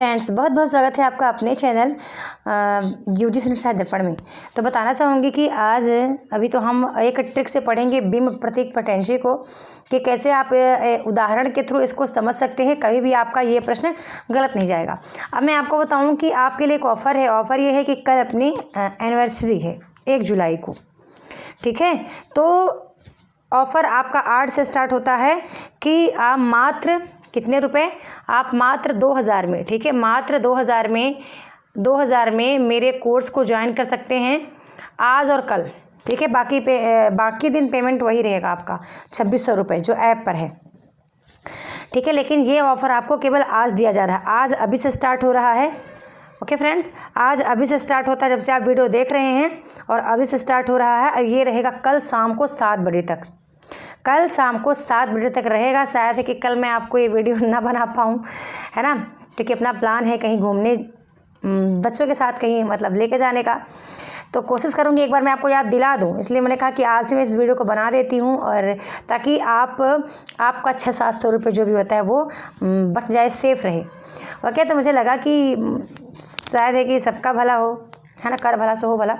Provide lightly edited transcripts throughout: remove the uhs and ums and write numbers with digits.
Friends, बहुत बहुत स्वागत है आपका अपने चैनल यूजी शिक्षा दर्पण में। तो बताना चाहूँगी कि आज अभी तो हम एक ट्रिक से पढ़ेंगे बिंब प्रतीक पोटेंशियल को, कि कैसे आप उदाहरण के थ्रू इसको समझ सकते हैं। कभी भी आपका ये प्रश्न गलत नहीं जाएगा। अब मैं आपको बताऊँ कि आपके लिए एक ऑफ़र है। ऑफ़र ये है कि कल अपनी एनिवर्सरी है 1 जुलाई को, ठीक है। तो ऑफ़र आपका 8 से स्टार्ट होता है कि आप मात्र कितने रुपए, आप मात्र 2000 में, ठीक है, मात्र 2000 में मेरे कोर्स को ज्वाइन कर सकते हैं आज और कल, ठीक है। बाकी दिन पेमेंट वही रहेगा आपका 2600 रुपये जो ऐप पर है, ठीक है। लेकिन ये ऑफ़र आपको केवल आज दिया जा रहा है, आज अभी से स्टार्ट हो रहा है। ओके फ्रेंड्स, आज अभी से स्टार्ट होता है, जब से आप वीडियो देख रहे हैं और अभी से स्टार्ट हो रहा है। और ये रहेगा कल शाम को 7 बजे तक, कल शाम को 7 बजे तक रहेगा। शायद है कि कल मैं आपको ये वीडियो ना बना पाऊँ, है ना, क्योंकि अपना प्लान है कहीं घूमने बच्चों के साथ कहीं मतलब लेके जाने का। तो कोशिश करूँगी एक बार मैं आपको याद दिला दूँ, इसलिए मैंने कहा कि आज से मैं इस वीडियो को बना देती हूँ, और ताकि आपका 600-700 रुपये जो भी होता है वो बच जाए, सेफ़ रहे। ओके, तो मुझे लगा कि शायद है कि सबका भला हो, है ना, कर भला सो हो भला।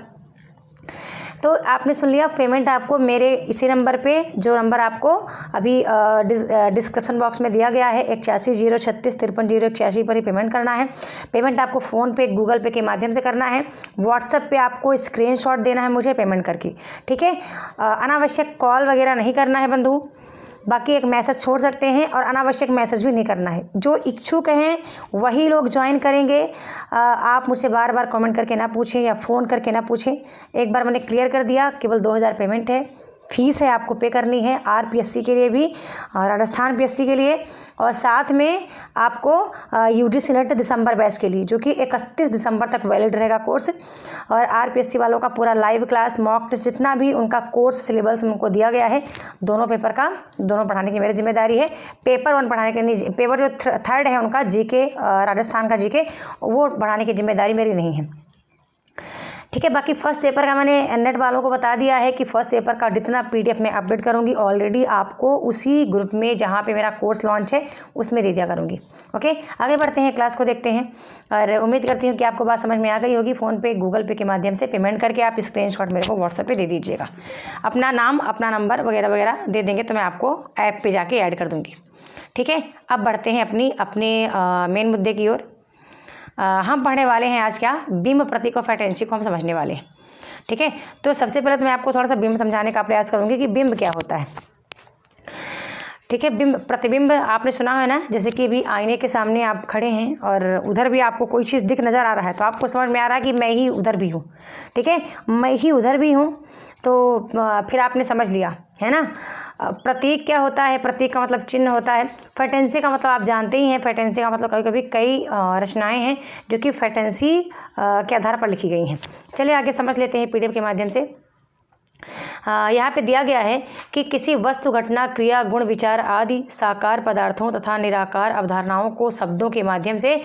तो आपने सुन लिया, पेमेंट आपको मेरे इसी नंबर पे, जो नंबर आपको अभी डिस्क्रिप्शन बॉक्स में दिया गया है 8106353081 पर ही पेमेंट करना है। पेमेंट आपको फ़ोन पे, गूगल पे के माध्यम से करना है। व्हाट्सएप पे आपको स्क्रीनशॉट देना है मुझे पेमेंट करके, ठीक है। अनावश्यक कॉल वगैरह नहीं करना है बंधु, बाकी एक मैसेज छोड़ सकते हैं, और अनावश्यक मैसेज भी नहीं करना है। जो इच्छुक हैं वही लोग ज्वाइन करेंगे। आप मुझसे बार बार कमेंट करके ना पूछें या फ़ोन करके ना पूछें। एक बार मैंने क्लियर कर दिया, केवल 2000 पेमेंट है, फीस है आपको पे करनी है आरपीएससी के लिए भी और राजस्थान पीएससी के लिए, और साथ में आपको यूजीसी नेट दिसंबर बैच के लिए, जो कि 31 दिसंबर तक वैलिड रहेगा कोर्स। और आरपीएससी वालों का पूरा लाइव क्लास, मॉक टेस्ट, जितना भी उनका कोर्स सिलेबस उनको दिया गया है, दोनों पेपर का, दोनों पढ़ाने की मेरी जिम्मेदारी है। पेपर 1 पढ़ाने के नहीं, पेपर जो थर्ड है उनका जीके, राजस्थान का जीके, वो पढ़ाने की जिम्मेदारी मेरी नहीं है, ठीक है। बाकी फर्स्ट पेपर का मैंने नेट वालों को बता दिया है कि फर्स्ट पेपर का जितना पीडीएफ मैं अपडेट करूंगी ऑलरेडी आपको उसी ग्रुप में जहां पे मेरा कोर्स लॉन्च है उसमें दे दिया करूंगी। ओके, आगे बढ़ते हैं, क्लास को देखते हैं, और उम्मीद करती हूँ कि आपको बात समझ में आ गई होगी। फ़ोन पे, गूगल पे के माध्यम से पेमेंट करके आप स्क्रीनशॉट मेरे को व्हाट्सएप पर दे दीजिएगा। अपना नाम, अपना नंबर वगैरह वगैरह दे देंगे तो मैं आपको ऐप पर जाके ऐड कर दूँगी, ठीक है। अब बढ़ते हैं अपने मेन मुद्दे की ओर। हम पढ़ने वाले हैं आज क्या, बिंब प्रतीक ऑफ एटेंसी को हम समझने वाले हैं, ठीक है। तो सबसे पहले तो मैं आपको थोड़ा सा बिंब समझाने का प्रयास करूंगी कि बिंब क्या होता है, ठीक है। बिंब, प्रतिबिंब आपने सुना है ना, जैसे कि अभी आईने के सामने आप खड़े हैं और उधर भी आपको कोई चीज़ दिख नज़र आ रहा है, तो आपको समझ में आ रहा है कि मैं ही उधर भी हूँ, ठीक है, मैं ही उधर भी हूँ। तो फिर आपने समझ लिया, है ना। प्रतीक क्या होता है, प्रतीक का मतलब चिन्ह होता है। फेटेंसी का मतलब आप जानते ही हैं, फेटेंसी का मतलब कभी कभी कई रचनाएं हैं जो कि फेटेंसी के आधार पर लिखी गई हैं। चलिए आगे समझ लेते हैं पीडीएफ के माध्यम से। यहाँ पे दिया गया है कि किसी वस्तु, घटना, क्रिया, गुण, विचार आदि साकार पदार्थों तथा निराकार अवधारणाओं को शब्दों के माध्यम से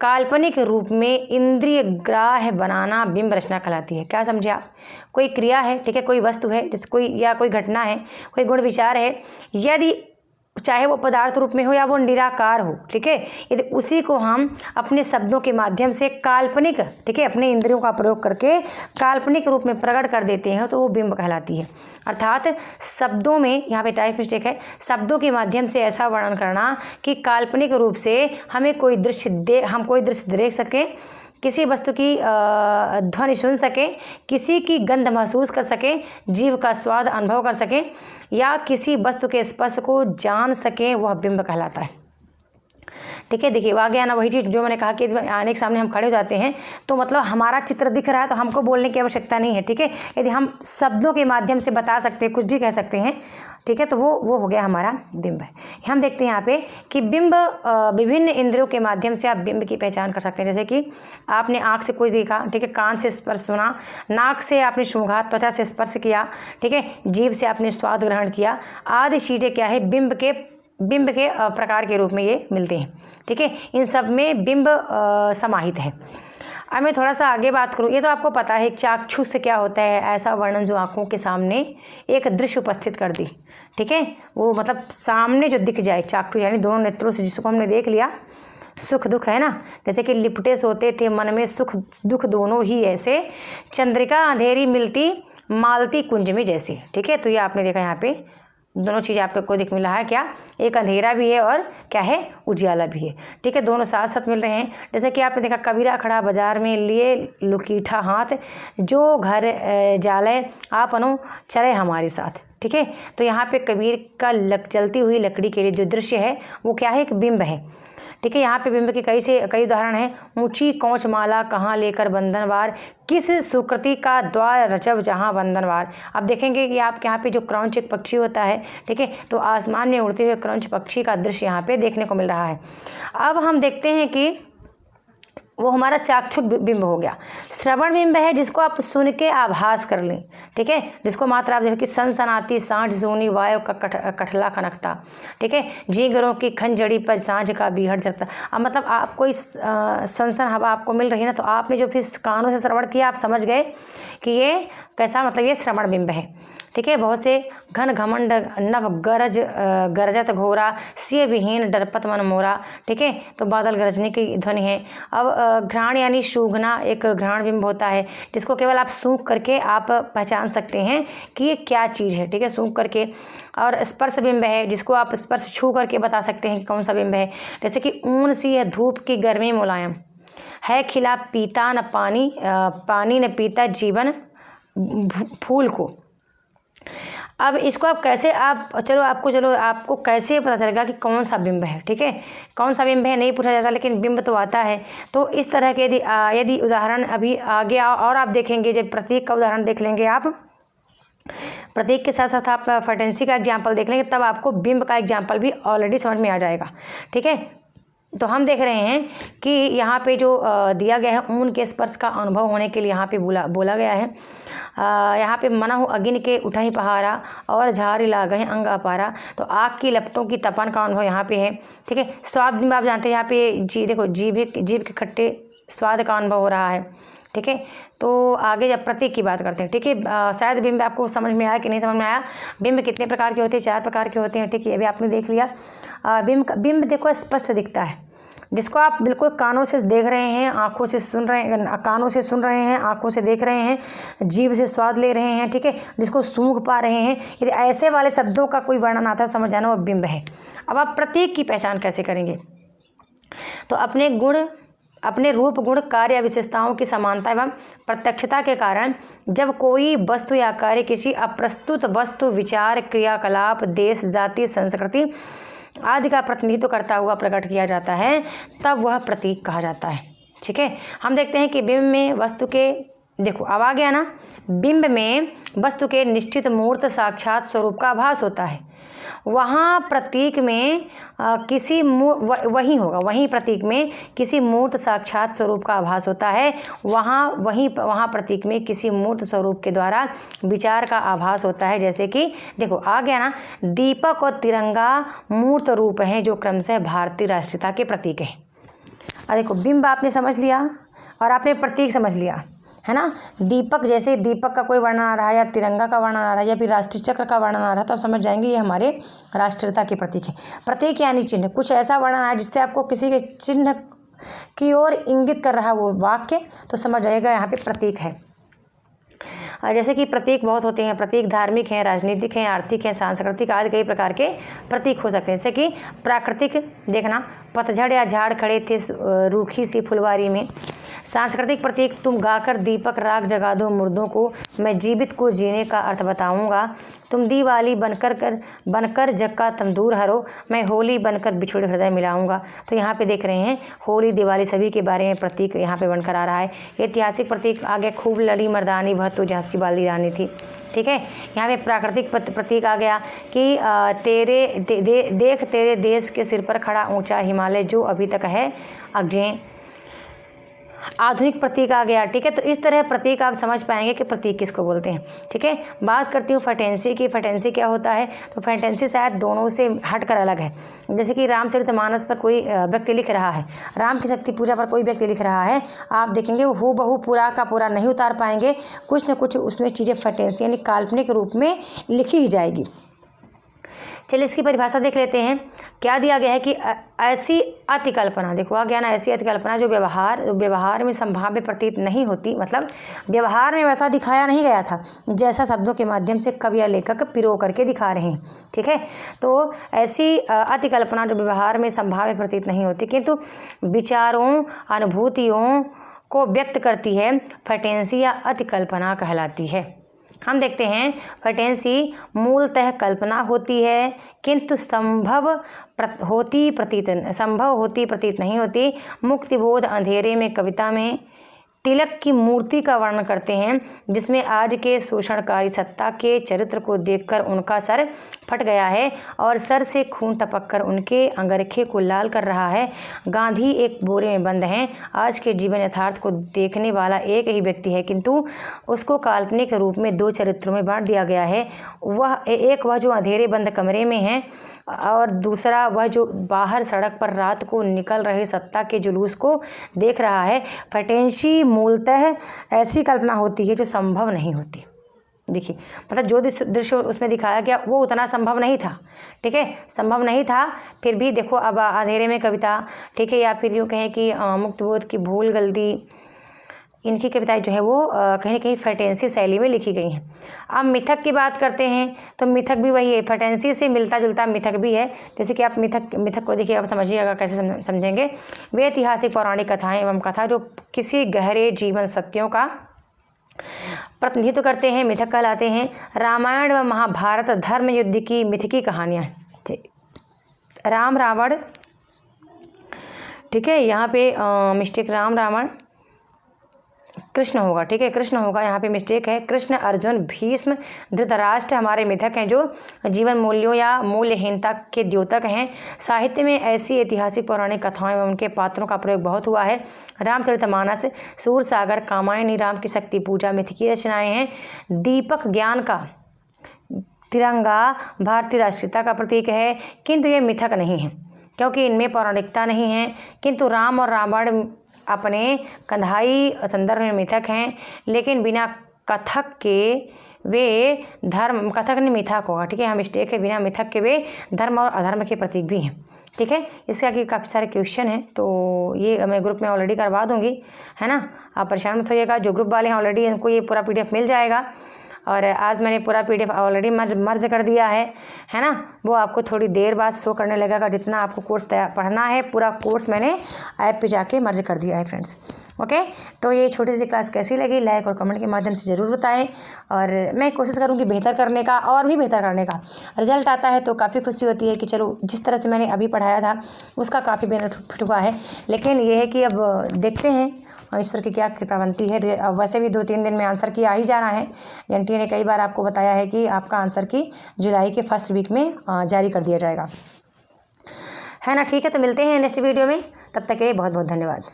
काल्पनिक रूप में इंद्रिय ग्राह्य बनाना बिंब रचना कहलाती है। क्या समझे आप? कोई क्रिया है, ठीक है, कोई वस्तु है, जिस कोई या कोई घटना है, कोई गुण विचार है, यदि चाहे वो पदार्थ रूप में हो या वो निराकार हो, ठीक है, यदि उसी को हम अपने शब्दों के माध्यम से काल्पनिक, ठीक है, अपने इंद्रियों का प्रयोग करके काल्पनिक रूप में प्रकट कर देते हैं तो वो बिंब कहलाती है। अर्थात शब्दों में, यहाँ पे टाइप मिस्टेक है, शब्दों के माध्यम से ऐसा वर्णन करना कि काल्पनिक रूप से हम कोई दृश्य देख सकें, किसी वस्तु की ध्वनि सुन सकें, किसी की गंध महसूस कर सकें, जीव का स्वाद अनुभव कर सकें, या किसी वस्तु के स्पर्श को जान सकें, वह बिंब कहलाता है, ठीक है। देखिए आगे आना वही चीज़ जो मैंने कहा कि आने के सामने हम खड़े हो जाते हैं तो मतलब हमारा चित्र दिख रहा है तो हमको बोलने की आवश्यकता नहीं है, ठीक है। यदि हम शब्दों के माध्यम से बता सकते हैं, कुछ भी कह सकते हैं, ठीक है, तो वो हो गया हमारा बिंब है। हम देखते हैं यहाँ पे कि बिंब, विभिन्न इंद्रियों के माध्यम से आप बिंब की पहचान कर सकते हैं। जैसे कि आपने आँख से कुछ देखा, ठीक है, कान से स्पर्श सुना, नाक से आपने सूंघा, त्वचा से स्पर्श किया, ठीक है, जीभ से आपने स्वाद ग्रहण किया, आदि चीज़ें क्या है, बिंब के प्रकार के रूप में ये मिलते हैं, ठीक है। इन सब में बिंब समाहित है। अब मैं थोड़ा सा आगे बात करूँ, ये तो आपको पता है चाक्षुष से क्या होता है, ऐसा वर्णन जो आँखों के सामने एक दृश्य उपस्थित कर दी, ठीक है, वो मतलब सामने जो दिख जाए, चाक्षुष यानी दोनों नेत्रों से जिसको हमने देख लिया सुख दुख है ना, जैसे कि लिपटे सोते थे मन में सुख दुख दोनों ही ऐसे, चंद्रिका अंधेरी मिलती मालती कुंज में जैसी। ठीक है, तो ये आपने देखा यहाँ पे दोनों चीज़ आपको दिख मिल रहा है क्या, एक अंधेरा भी है और क्या है, उजियाला भी है। ठीक है, दोनों साथ साथ मिल रहे हैं। जैसे कि आपने देखा कबीरा खड़ा बाजार में लिए लुकीठा हाथ, जो घर जाले आप अनु चले हमारे साथ। ठीक है, तो यहाँ पे कबीर का चलती हुई लकड़ी के लिए जो दृश्य है वो क्या है, एक बिंब है। ठीक है, यहाँ पे बिंब के कई उदाहरण हैं। ऊंची कौच माला कहाँ लेकर बंधनवार, किस सुकृति का द्वार रचब जहाँ बंधनवार। अब देखेंगे कि आपके यहाँ पे जो क्रौंच एक पक्षी होता है, ठीक है, तो आसमान में उड़ते हुए क्रौंच पक्षी का दृश्य यहाँ पे देखने को मिल रहा है। अब हम देखते हैं कि वो हमारा चाक्षुष बिंब हो गया। श्रवण बिंब है जिसको आप सुन के आभास कर लें। ठीक है, जिसको मात्रा आप जैसे कि सनसनाती सांझ सोनी वायु का कठला खनकता। ठीक है, झींगरों की खंजड़ी पर सांझ का बीहड़ जरता। अब मतलब आपको इस सनसन हवा आपको मिल रही है ना, तो आपने जो फिर कानों से श्रवण किया आप समझ गए कि ये कैसा, मतलब ये श्रवण बिंब है। ठीक है, बहुत से घन घमंड नभ गरजत घोरा, सिय विहीन डरपत मन मोरा। ठीक है, तो बादल गरजने की ध्वनि है। अब घ्राण यानी सूंघना एक घ्राण बिंब होता है, जिसको केवल आप सूंघ करके आप पहचान सकते हैं कि ये क्या चीज़ है। ठीक है, सूंघ करके। और स्पर्श बिंब है जिसको आप स्पर्श छू करके बता सकते हैं कि कौन सा बिंब है। जैसे कि ऊन सी है धूप की गर्मी मुलायम, है खिला पीता न पानी, पानी न पीता जीवन फूल को। अब इसको आप कैसे आपको कैसे पता चलेगा कि कौन सा बिंब है। ठीक है, कौन सा बिंब है नहीं पूछा जाता, लेकिन बिंब तो आता है। तो इस तरह के यदि उदाहरण अभी आगे और आप देखेंगे, जब प्रतीक का उदाहरण देख लेंगे आप, प्रतीक के साथ साथ आप फटेंसी का एग्जाम्पल देख लेंगे, तब आपको बिंब का एग्जाम्पल भी ऑलरेडी समझ में आ जाएगा। ठीक है, तो हम देख रहे हैं कि यहाँ पे जो दिया गया है, ऊन के स्पर्श का अनुभव होने के लिए यहाँ पे बोला गया है। यहाँ पे मना हो अगिन के उठाई पहारा और झारी लागहे अंग अपारा, तो आग की लपटों की तपन का अनुभव यहाँ पे है। ठीक है, स्वाद बिंब आप जानते हैं, यहाँ पे देखो जीभ के खट्टे स्वाद का अनुभव हो रहा है। ठीक है, तो आगे जब प्रतीक की बात करते हैं। ठीक है, शायद बिंब आपको समझ में आया कि नहीं समझ में आया। बिंब कितने प्रकार के होते हैं, 4 प्रकार के होते हैं। ठीक है, अभी आपने देख लिया। बिंब देखो स्पष्ट दिखता है, जिसको आप बिल्कुल कानों से देख रहे हैं, आँखों से सुन रहे हैं, कानों से सुन रहे हैं, आँखों से देख रहे हैं, जीभ से स्वाद ले रहे हैं। ठीक है, जिसको सूंघ पा रहे हैं। यदि ऐसे वाले शब्दों का कोई वर्णन आता है, समझ जाना वो बिंब है। अब आप प्रतीक की पहचान कैसे करेंगे, तो अपने रूप गुण कार्य विशेषताओं की समानता एवं प्रत्यक्षता के कारण जब कोई वस्तु या कार्य किसी अप्रस्तुत वस्तु, विचार, क्रियाकलाप, देश, जाति, संस्कृति आदि का प्रतिनिधित्व करता हुआ प्रकट किया जाता है, तब वह प्रतीक कहा जाता है। ठीक है, हम देखते हैं कि बिंब में वस्तु के, देखो अब आ गया ना, बिंब में वस्तु के निश्चित मूर्त साक्षात स्वरूप का आभास होता है। वहाँ प्रतीक में वहीं प्रतीक में किसी मूर्त साक्षात स्वरूप का आभास होता है। वहाँ प्रतीक में किसी मूर्त स्वरूप के द्वारा विचार का आभास होता है। जैसे कि देखो आ गया ना, दीपक और तिरंगा मूर्त रूप हैं जो क्रमशः भारतीय राष्ट्रीयता के प्रतीक हैं। देखो बिंब आपने समझ लिया और आपने प्रतीक समझ लिया, है ना। दीपक, जैसे दीपक का कोई वर्णन आ रहा है या तिरंगा का वर्णन आ रहा है या फिर राष्ट्रीय चक्र का वर्णन आ रहा है, तो आप समझ जाएंगे ये हमारे राष्ट्रीयता के प्रतीक है। प्रतीक यानी चिन्ह, कुछ ऐसा वर्णन आया जिससे आपको किसी के चिन्ह की ओर इंगित कर रहा है वो वाक्य, तो समझ जाएगा यहाँ पे प्रतीक है। जैसे कि प्रतीक बहुत होते हैं, प्रतीक धार्मिक हैं, राजनीतिक हैं, आर्थिक हैं, सांस्कृतिक आदि कई प्रकार के प्रतीक हो सकते हैं। जैसे कि प्राकृतिक, देखना पतझड़ या झाड़ खड़े थे रूखी सी फुलवारी में। सांस्कृतिक प्रतीक, तुम गाकर दीपक राग जगा दो मुर्दों को, मैं जीवित को जीने का अर्थ बताऊंगा। तुम दीवाली बनकर जग का तंदूर हरो, मैं होली बनकर बिछुड़े हृदय मिलाऊंगा। तो यहाँ पे देख रहे हैं होली दिवाली सभी के बारे में प्रतीक यहाँ पे बनकर आ रहा है। ऐतिहासिक प्रतीक आगे, खूब लड़ी मर्दानी वह तो झांसी वाली रानी थी। ठीक है, यहाँ पे प्राकृतिक प्रतीक आ गया कि देख तेरे देश के सिर पर खड़ा ऊंचा हिमालय जो अभी तक है अगजें। आधुनिक प्रतीक आ गया। ठीक है, तो इस तरह प्रतीक आप समझ पाएंगे कि प्रतीक किसको बोलते हैं। ठीक है, बात करती हूँ फटेंसी की। फटेंसी क्या होता है, तो फटेंसी शायद दोनों से हटकर अलग है। जैसे कि रामचरितमानस पर कोई व्यक्ति लिख रहा है, राम की शक्ति पूजा पर कोई व्यक्ति लिख रहा है, आप देखेंगे वो हूबहू पूरा का पूरा नहीं उतार पाएंगे, कुछ न कुछ उसमें चीज़ें फटेंसी यानी काल्पनिक रूप में लिखी ही जाएगी। चलिए इसकी परिभाषा देख लेते हैं। क्या दिया गया है कि ऐसी अतिकल्पना, देखो आ गया ना, ऐसी अतिकल्पना जो व्यवहार में संभाव्य प्रतीत नहीं होती, मतलब व्यवहार में वैसा दिखाया नहीं गया था जैसा शब्दों के माध्यम से कवि या लेखक पिरो करके दिखा रहे हैं। ठीक है, तो ऐसी अतिकल्पना जो व्यवहार में संभाव्य प्रतीत नहीं होती किंतु विचारों अनुभूतियों को व्यक्त करती है, फटेंसी या अतिकल्पना कहलाती है। हम देखते हैं, फटेंसी मूलतः कल्पना होती है किंतु संभव होती प्रतीत नहीं होती। मुक्तिबोध अंधेरे में कविता में तिलक की मूर्ति का वर्णन करते हैं, जिसमें आज के शोषणकारी सत्ता के चरित्र को देखकर उनका सर फट गया है और सर से खून टपककर उनके अंगरखे को लाल कर रहा है। गांधी एक बोरे में बंद हैं। आज के जीवन यथार्थ को देखने वाला एक ही व्यक्ति है, किंतु उसको काल्पनिक रूप में दो चरित्रों में बांट दिया गया है। वह जो अंधेरे बंद कमरे में है और दूसरा वह जो बाहर सड़क पर रात को निकल रहे सत्ता के जुलूस को देख रहा है। फटेंसी मूलतः ऐसी कल्पना होती है जो संभव नहीं होती। देखिए, मतलब जो दृश्य उसमें दिखाया गया वो उतना संभव नहीं था। ठीक है, संभव नहीं था, फिर भी देखो अब अंधेरे में कविता, ठीक है, या फिर यूँ कहें कि मुक्तिबोध की भूल गलती, इनकी कविताएं जो है वो कहीं ना कहीं फटेंसी शैली में लिखी गई हैं। अब मिथक की बात करते हैं तो मिथक भी वही है, फटेंसी से मिलता जुलता मिथक भी है। जैसे कि आप मिथक को देखिए, आप समझिएगा कैसे समझेंगे। वे ऐतिहासिक पौराणिक कथाएं एवं कथा जो किसी गहरे जीवन सत्यों का प्रतिनिधित्व करते हैं, मिथक कहलाते हैं। रामायण व महाभारत धर्म युद्ध की मिथकी कहानियाँ, राम रावण, ठीक है, यहाँ पे मिस्टेक राम रावण कृष्ण होगा, ठीक है, कृष्ण होगा, यहाँ पे मिस्टेक है। कृष्ण, अर्जुन, भीष्म, धृतराष्ट्र हमारे मिथक हैं जो जीवन मूल्यों या मूल्यहीनता के द्योतक हैं। साहित्य में ऐसी ऐतिहासिक पौराणिक कथाओं एवं उनके पात्रों का प्रयोग बहुत हुआ है। रामचरितमानस, सूरसागर, कामायनी, राम की शक्ति पूजा मिथकी रचनाएं हैं। दीपक ज्ञान का तिरंगा भारतीय राष्ट्रीयता का प्रतीक है, किंतु ये मिथक नहीं है क्योंकि इनमें पौराणिकता नहीं है। किंतु राम और रावण अपने कंधाई संदर्भ में मिथक हैं, लेकिन बिना कथक के वे धर्म, कथक नहीं मिथक होगा, ठीक है, यहाँ मिस्टेक है, बिना मिथक के वे धर्म और अधर्म के प्रतीक भी हैं। ठीक है, इसके आगे काफ़ी सारे क्वेश्चन हैं तो ये मैं ग्रुप में ऑलरेडी करवा दूँगी, है ना, आप परेशान मत होइएगा। जो ग्रुप वाले हैं ऑलरेडी इनको ये पूरा PDF मिल जाएगा और आज मैंने पूरा PDF ऑलरेडी मर्ज कर दिया है ना, वो आपको थोड़ी देर बाद शो करने लगेगा। जितना आपको कोर्स पढ़ना है पूरा कोर्स मैंने ऐप पे जाके मर्ज कर दिया है फ्रेंड्स। ओके, तो ये छोटी सी क्लास कैसी लगी लाइक और कमेंट के माध्यम से ज़रूर बताएं और मैं कोशिश करूँगी बेहतर करने का और भी बेहतर करने का। रिजल्ट आता है तो काफ़ी खुशी होती है कि चलो जिस तरह से मैंने अभी पढ़ाया था उसका काफ़ी बेनिफिट हुआ है, लेकिन ये है कि अब देखते हैं ईश्वर की क्या कृपा बनती है। वैसे भी 2-3 दिन में आंसर की आ ही जाना है। NTA ने कई बार आपको बताया है कि आपका आंसर की जुलाई के फर्स्ट वीक में जारी कर दिया जाएगा, है ना। ठीक है, तो मिलते हैं नेक्स्ट वीडियो में, तब तक के लिए बहुत बहुत धन्यवाद।